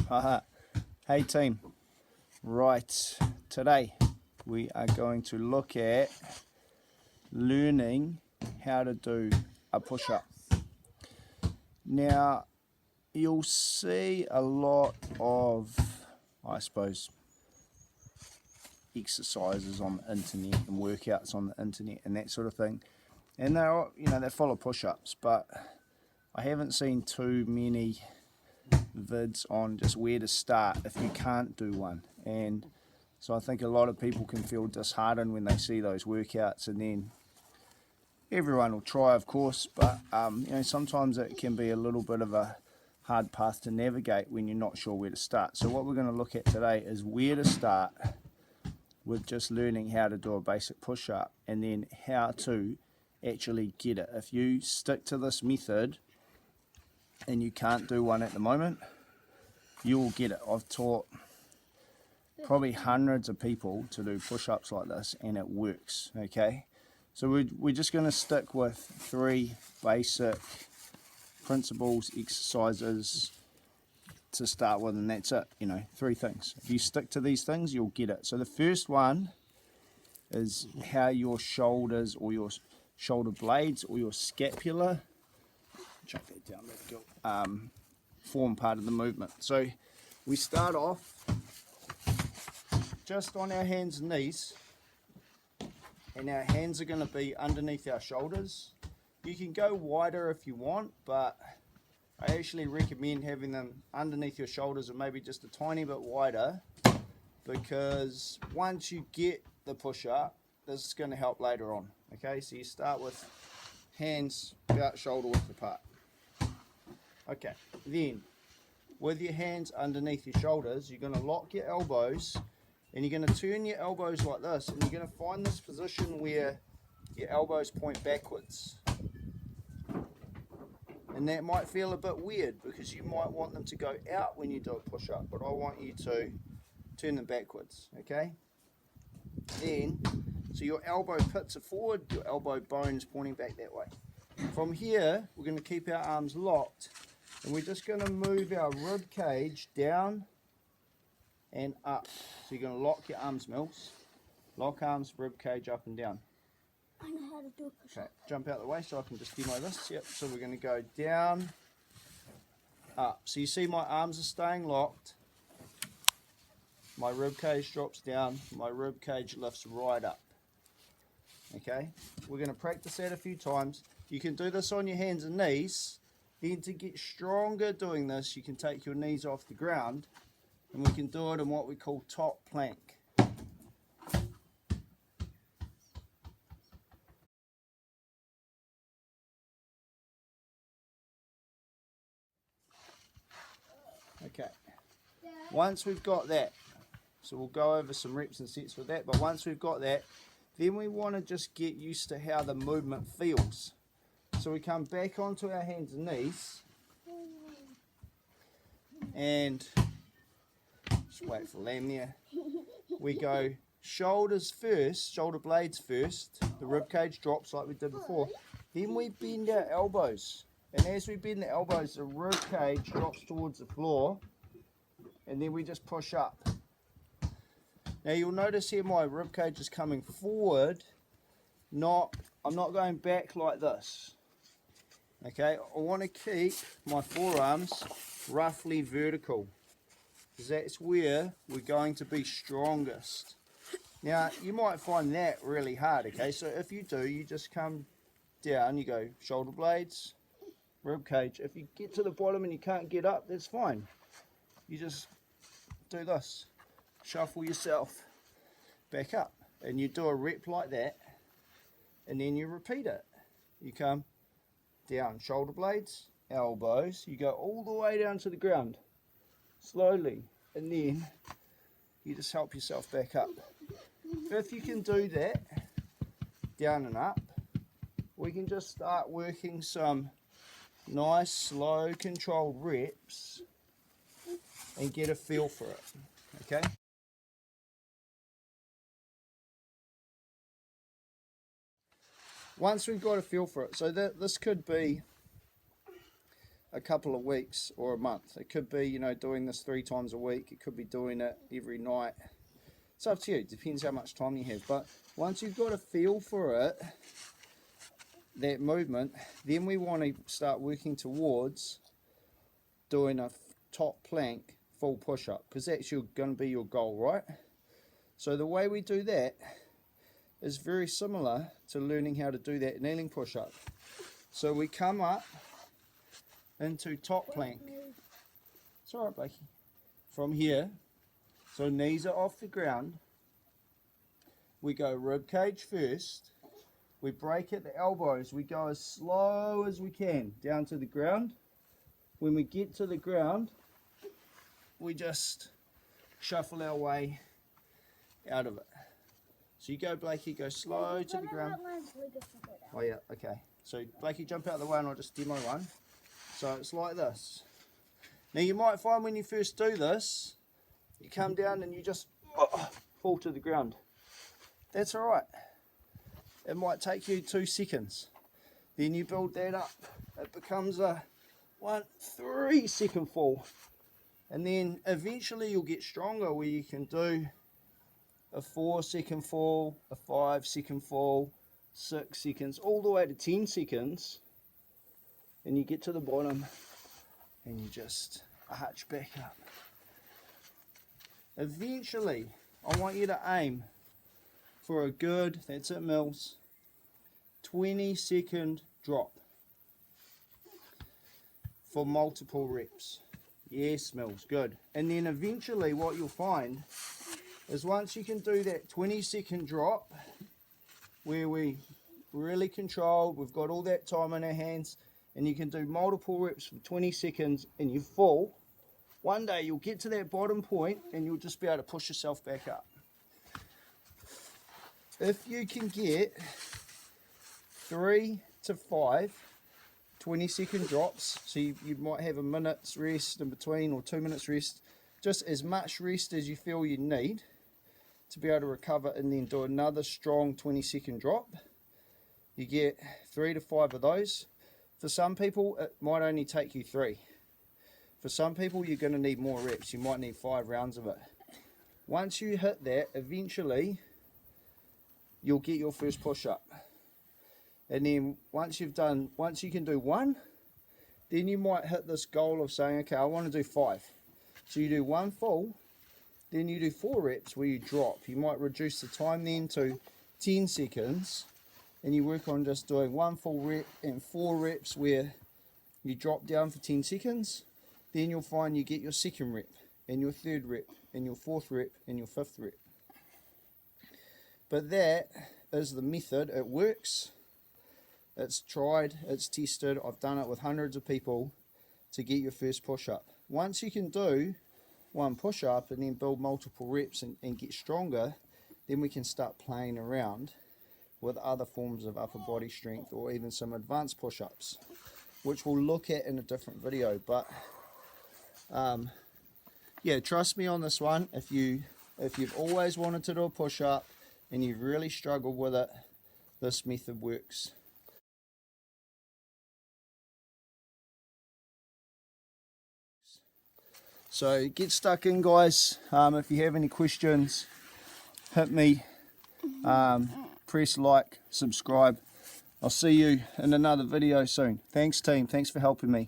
Haha. Hey team. Right, today we are going to look at learning how to do a push-up. Now, you'll see a lot of, I suppose, exercises on the internet and workouts on the internet and that sort of thing. And they're, they're full of push-ups, but I haven't seen too many vids on just where to start if you can't do one. And so I think a lot of people can feel disheartened when they see those workouts, and then everyone will try, of course, but sometimes it can be a little bit of a hard path to navigate when you're not sure where to start. So what we're going to look at today is where to start with just learning how to do a basic push-up, and then how to actually get it. If you stick to this method and you can't do one at the moment, you will get it. I've taught probably hundreds of people to do push-ups like this, and it works. Okay, so we're just going to stick with 3 basic principles, exercises to start with, and that's it. 3 things. If you stick to these things, you'll get it. So the first one is how your shoulders, or your shoulder blades, or your scapula, chuck that down, let it go, form part of the movement. So we start off just on our hands and knees, and our hands are going to be underneath our shoulders. You can go wider if you want, but I actually recommend having them underneath your shoulders, or maybe just a tiny bit wider, because once you get the push-up, this is going to help later on. Okay, so you start with hands about shoulder width apart. Okay, then with your hands underneath your shoulders, you're going to lock your elbows, and you're going to turn your elbows like this, and you're going to find this position where your elbows point backwards. And that might feel a bit weird, because you might want them to go out when you do a push-up, but I want you to turn them backwards. Okay, then so your elbow pits are forward, your elbow bone is pointing back that way. From here, we're going to keep our arms locked, and we're just going to move our rib cage down and up. So you're going to lock your arms, Mills. Lock arms, rib cage up and down. I know how to do a push-up. Okay, jump out of the way so I can just demo this. Yep, so we're going to go down, up. So you see my arms are staying locked. My rib cage drops down. My rib cage lifts right up. Okay, we're going to practice that a few times. You can do this on your hands and knees. Then to get stronger doing this, you can take your knees off the ground, and we can do it in what we call top plank. Okay, once we've got that, so we'll go over some reps and sets with that, but once we've got that, then we want to just get used to how the movement feels. So we come back onto our hands and knees, and just wait for Lamb there. We go shoulders first, shoulder blades first, the rib cage drops like we did before. Then we bend our elbows, and as we bend the elbows, the rib cage drops towards the floor, and then we just push up. Now you'll notice here my rib cage is coming forward, I'm not going back like this. Okay, I want to keep my forearms roughly vertical, because that's where we're going to be strongest. Now you might find that really hard. Okay, so if you do, you just come down, you go shoulder blades, rib cage. If you get to the bottom and you can't get up, that's fine. You just do this, shuffle yourself back up, and you do a rep like that, and then you repeat it. You come down, shoulder blades, elbows, you go all the way down to the ground slowly, and then you just help yourself back up. If you can do that down and up, we can just start working some nice slow controlled reps and get a feel for it. Okay, once we've got a feel for it, so this could be a couple of weeks or a month. It could be, you know, doing this 3 times a week. It could be doing it every night. It's up to you. It depends how much time you have. But once you've got a feel for it, that movement, then we want to start working towards doing a top plank full push-up, because that's going to be your goal, right? So the way we do that is very similar to learning how to do that kneeling push-up. So we come up into top plank. It's alright, Blakey. From here, so knees are off the ground. We go rib cage first. We break at the elbows. We go as slow as we can down to the ground. When we get to the ground, we just shuffle our way out of it. So you go, Blakey, go slow to the ground. Oh yeah, okay. So Blakey, jump out of the way and I'll just demo one. So it's like this. Now you might find when you first do this, you come down and you just fall to the ground. That's alright. It might take you 2 seconds. Then you build that up. It becomes a 3 second fall. And then eventually you'll get stronger where you can do a 4 second fall, a 5 second fall, 6 seconds, all the way to 10 seconds. And you get to the bottom and you just arch back up. Eventually, I want you to aim for a good, that's it Mills, 20-second drop for multiple reps. Yes, Mills, good. And then eventually what you'll find is once you can do that 20-second drop where we really controlled, we've got all that time in our hands, and you can do multiple reps for 20 seconds and you fall, one day you'll get to that bottom point and you'll just be able to push yourself back up. If you can get 3 to 5 20-second drops, so you might have a minute's rest in between or 2 minutes rest, just as much rest as you feel you need to be able to recover, and then do another strong 20-second drop. You get 3 to 5 of those. For some people it might only take you 3. For some people you're going to need more reps. You might need 5 rounds of it. Once you hit that, eventually you'll get your first push-up. And then once you can do 1, then you might hit this goal of saying, okay, I want to do 5. So you do 1 full, then you do 4 reps where you drop. You might reduce the time then to 10 seconds, and you work on just doing 1 full rep and 4 reps where you drop down for 10 seconds. Then you'll find you get your 2nd rep, and your 3rd rep, and your 4th rep, and your 5th rep. But that is the method. It works. It's tried, it's tested. I've done it with hundreds of people to get your first push-up. Once you can do 1 push-up and then build multiple reps and get stronger, then we can start playing around with other forms of upper body strength or even some advanced push-ups, which we'll look at in a different video. But yeah, trust me on this one. If you've always wanted to do a push-up and you've really struggled with it, this method works. So get stuck in, guys. If you have any questions, hit me, press like, subscribe. I'll see you in another video soon. Thanks team, thanks for helping me.